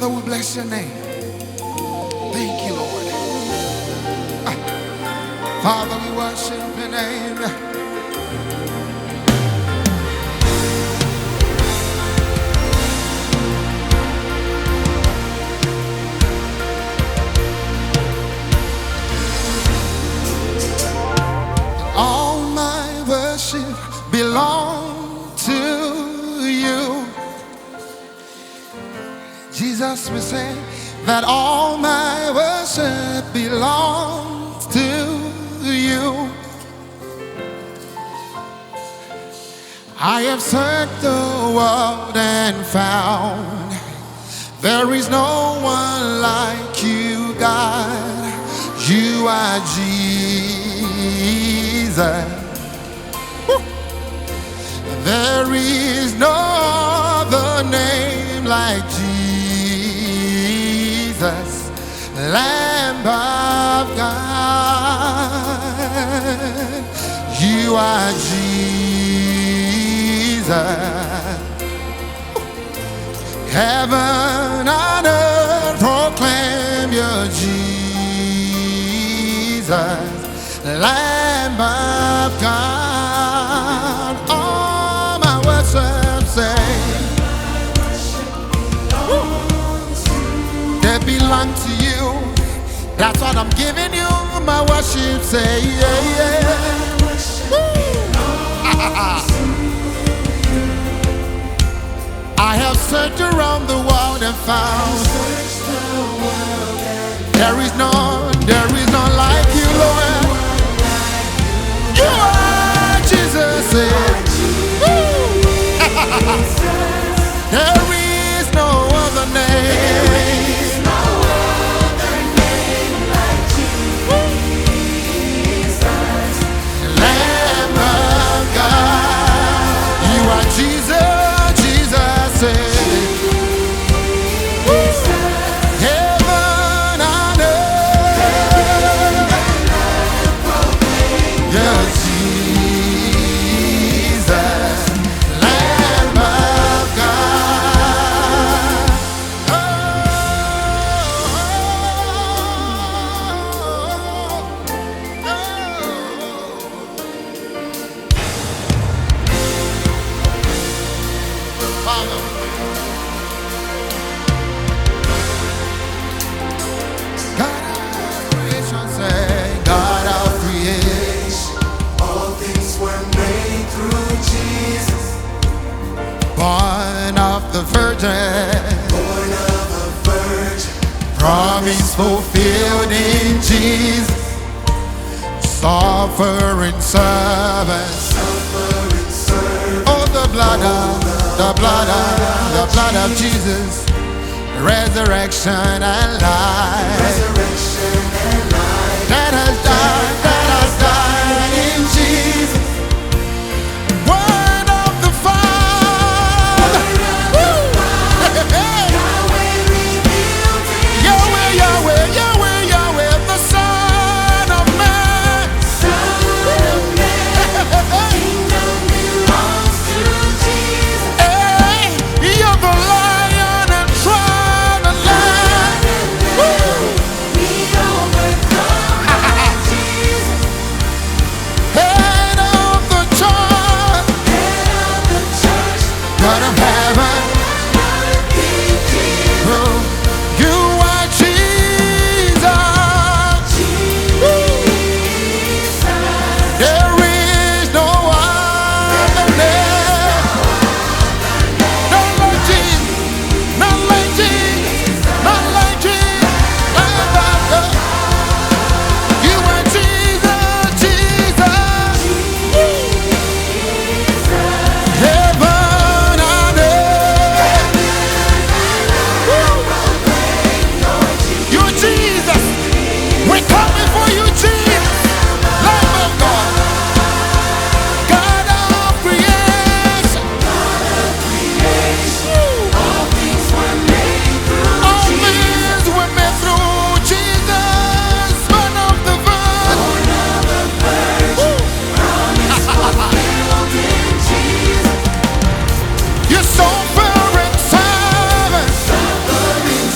Father, we bless your name. Thank you, Lord. Father, we worship your name. All my worship belongs to you. Jesus, we say that all my worship belongs to you. I have searched the world and found there is no one like you, God. You are Jesus. Woo. There is no other name like Jesus, Lamb of God. You are Jesus. Heaven and earth proclaim your Jesus, Lamb of God. All my worship say they belong to you. That's what I'm giving you. My worship say yeah, yeah. I have searched around the world and found there is none like you, Lord. You are Jesus. There is no other name. like Jesus, Lamb of God. You are Jesus, Jesus. Heaven and earth. Yeah, Jesus, Lamb of God. Father, God of creation, say, God of creation, all things were made through Jesus, born of the Virgin, born of a virgin, promise fulfilled in Jesus, suffering servant. suffering servant, Oh, the blood of Jesus, resurrection and life, resurrection and life, that has died in Jesus. Word of the Father, Yahweh revealed in Yahweh, Yahweh, Yahweh, Yahweh, the Son of Man. Son of Man. Kingdom belongs to Jesus. Hey, you're the Lion and Tribe and Lamb. Woo! We overcome by Jesus, Head of the church, head of the church, God of heaven. King Jesus. Oh, you are Jesus. There is no other name. None like Jesus. None like Jesus. None like Jesus. You are Jesus, Jesus. Heaven and earth. You're Jesus. We come before you, Jesus. Lamb of God. God of creation. All things were made through All Jesus, things were made through Jesus, Son of the Virgin. born of a virgin, promise fulfilled in Jesus, You're so fair and servant. suffering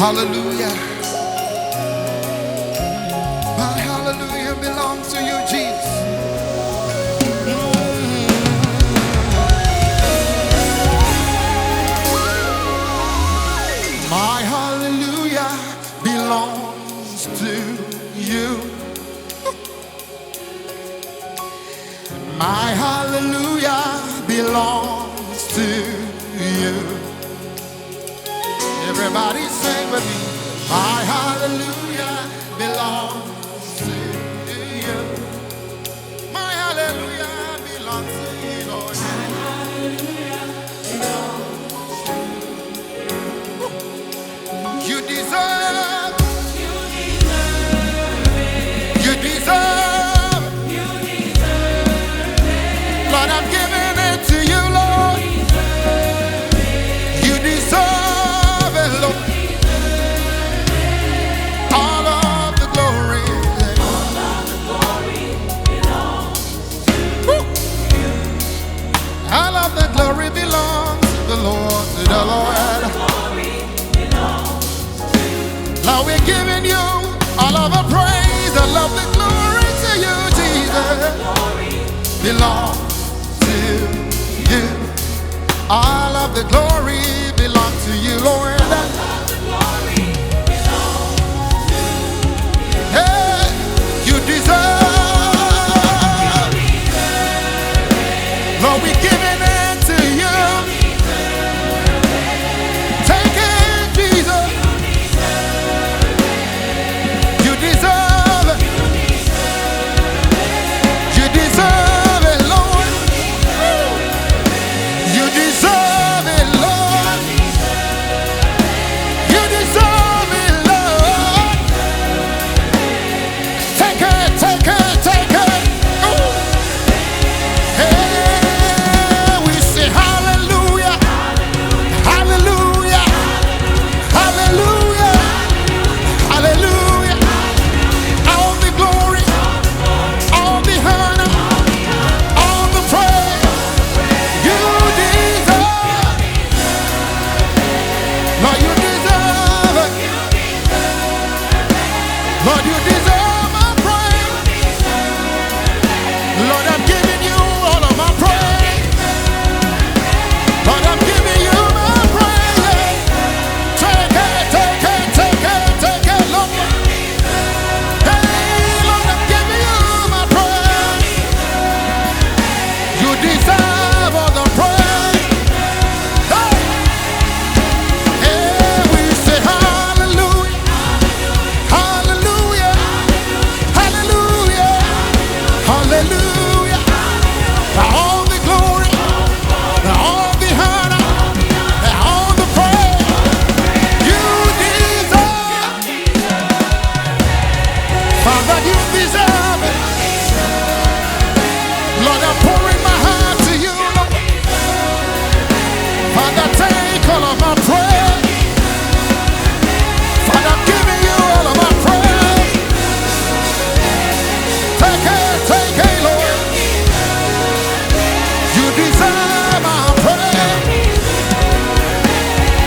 hallelujah. My hallelujah belongs to you, Jesus. My hallelujah belongs to you. My hallelujah belongs to you. Everybody sing with me. My hallelujah belongs to you. My hallelujah belongs to you, Lord. You deserve. You deserve. Lord, I'm giving it to you, Lord. You deserve it, Lord. All of the glory. All of the glory belongs to the Lord, to the Lord. Lord, we're giving you all of the praise, all of the glory to you, Jesus. Belongs to you. All of the glory belongs to you, Lord. Hey, you deserve. Lord, we're giving it to you. Take it, Jesus. You deserve it. You deserve it, Lord. You deserve it, Lord. You deserve it, Lord. Take it, take it, take it. Ooh. Hey, we say hallelujah, hallelujah, hallelujah, hallelujah. All the glory, all the honor, all the praise. You deserve. Lord, you deserve it. Lord, you deserve my praise. Lord, I'm giving you all of my praise. Lord, I'm giving you my praise. Take it, take it, take it, take it, Lord. Hey, Lord, I'm giving you my praise. You deserve all the praise. Hey, hey, we say hallelujah, hallelujah, hallelujah, hallelujah. All the glory, all the honor, all the praise. You deserve. Father, you deserve it. Lord, I'm pouring my heart to you, Lord. Father, take all of my praise. Father, I'm giving you all of my praise. Take it, Lord. You deserve my praise.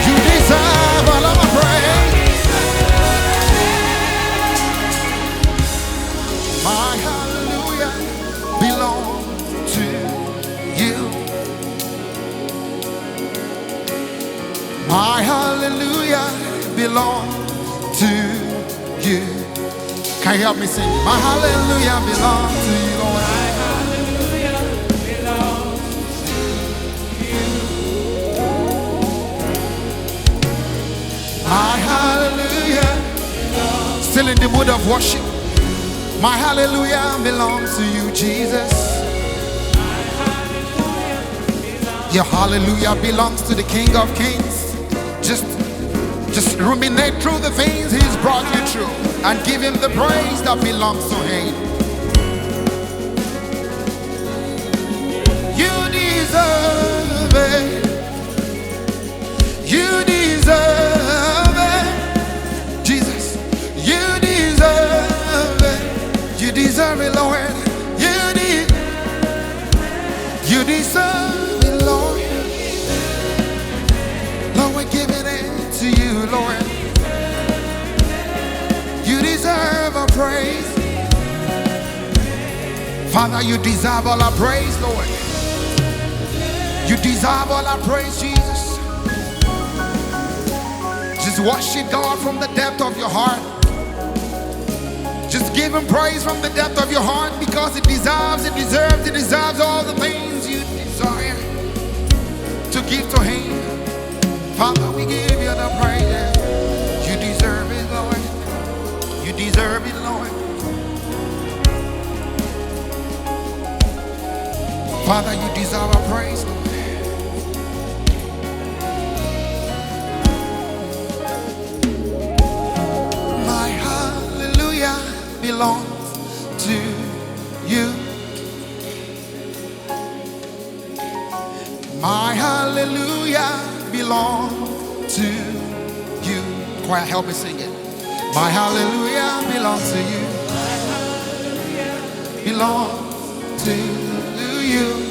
You deserve all of my praise. My hallelujah belongs to you. My hallelujah belongs to you. Can you help me sing? My hallelujah belongs to you, Lord. My hallelujah. Still in the mood of worship. My hallelujah belongs to you, Jesus. Your hallelujah belongs to the King of Kings. Just ruminate through the things he's brought you through and give him the praise that belongs to him. You deserve it. You deserve it. Jesus, you deserve it. You deserve it, Lord. You deserve it, Lord. Lord, we're giving it to you, Lord. Father, you deserve all our praise, Lord. You deserve all our praise, Jesus. Just worship God from the depth of your heart. Just give him praise from the depth of your heart, because it deserves all the things you desire to give to him. Father, we give you the praise. You deserve it, Lord. You deserve it, Lord. Father, you deserve our praise, Lord. My hallelujah belongs to you. My hallelujah belongs to you. Choir, help me sing it. My hallelujah belongs to you. Belongs to you.